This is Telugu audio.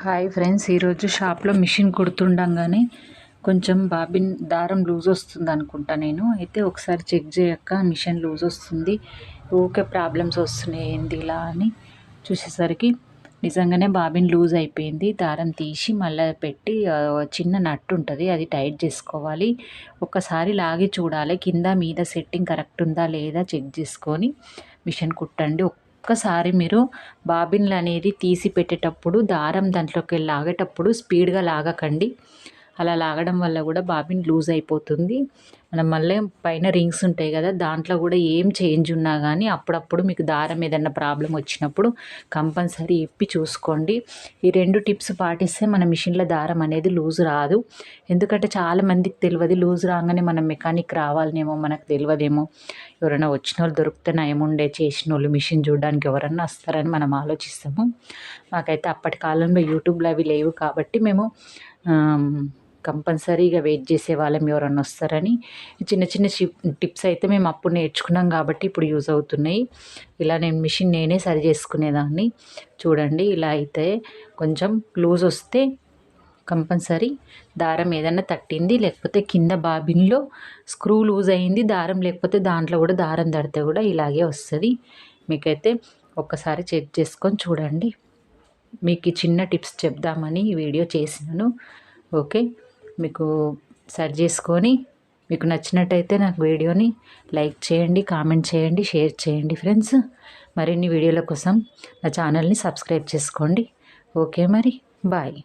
హాయ్ ఫ్రెండ్స్, ఈరోజు షాప్లో మిషన్ కుడుతుండగానే కొంచెం బాబిన్ దారం లూజ్ వస్తుంది అనుకుంటా. నేను అయితే ఒకసారి చెక్ చేయక మిషన్ లూజ్ వస్తుంది, ఊకే ప్రాబ్లమ్స్ వస్తున్నాయి ఏంది ఇలా అని చూసేసరికి నిజంగానే బాబిన్ లూజ్ అయిపోయింది. దారం తీసి మళ్ళీ పెట్టి చిన్న నట్టు ఉంటుంది, అది టైట్ చేసుకోవాలి. ఒకసారి లాగి చూడాలి కింద మీద సెట్టింగ్ కరెక్ట్ ఉందా లేదా చెక్ చేసుకొని మిషన్ కుట్టండి. ఒక్కసారి మీరు బాబిన్లు అనేది తీసి పెట్టేటప్పుడు దారం దాంట్లోకి లాగేటప్పుడు స్పీడ్గా లాగకండి. అలా లాగడం వల్ల కూడా బాబిన్ లూజ్ అయిపోతుంది. మనం మళ్ళీ పైన రింగ్స్ ఉంటాయి కదా, దాంట్లో కూడా ఏం చేంజ్ ఉన్నా కానీ అప్పుడప్పుడు మీకు దారం ఏదన్నా ప్రాబ్లం వచ్చినప్పుడు కంపల్సరీ ఇప్పి చూసుకోండి. ఈ 2 టిప్స్ పాటిస్తే మన మిషన్లో దారం అనేది లూజ్ రాదు. ఎందుకంటే చాలామందికి తెలియదు, లూజ్ రాగానే మనం మెకానిక్ రావాలనేమో మనకు తెలియదేమో. ఎవరైనా వచ్చిన వాళ్ళు దొరికితే నయముండే, చేసిన వాళ్ళు మిషన్ చూడడానికి ఎవరన్నా వస్తారని మనం ఆలోచిస్తాము. మాకైతే అప్పటి కాలంలో యూట్యూబ్లో అవి లేవు కాబట్టి మేము కంపల్సరీగా వెయిట్ చేసేవాళ్ళం ఎవరన్నా వస్తారని. చిన్న చిన్న టిప్స్ అయితే మేము అప్పుడు నేర్చుకున్నాం కాబట్టి ఇప్పుడు యూజ్ అవుతున్నాయి. ఇలా నేను మిషన్ నేనే సరి చేసుకునేదాన్ని. చూడండి, ఇలా అయితే కొంచెం లూజ్ వస్తే కంపల్సరీ దారం ఏదన్నా తట్టింది, లేకపోతే కింద బాబిన్లో స్క్రూ లూజ్ అయింది, దారం లేకపోతే దాంట్లో కూడా దారం తడితే కూడా ఇలాగే వస్తుంది. మీకైతే ఒక్కసారి చెక్ చేసుకొని చూడండి. మీకు చిన్న టిప్స్ చెప్దామని ఈ వీడియో చేసినాను. ఓకే, మీకు సరి చేసుకొని మీకు నచ్చినట్టయితే నాకు వీడియోని లైక్ చేయండి, కామెంట్ చేయండి, షేర్ చేయండి ఫ్రెండ్స్. మరిన్ని వీడియోల కోసం నా ఛానల్ని సబ్స్క్రైబ్ చేసుకోండి. ఓకే మరి, బాయ్.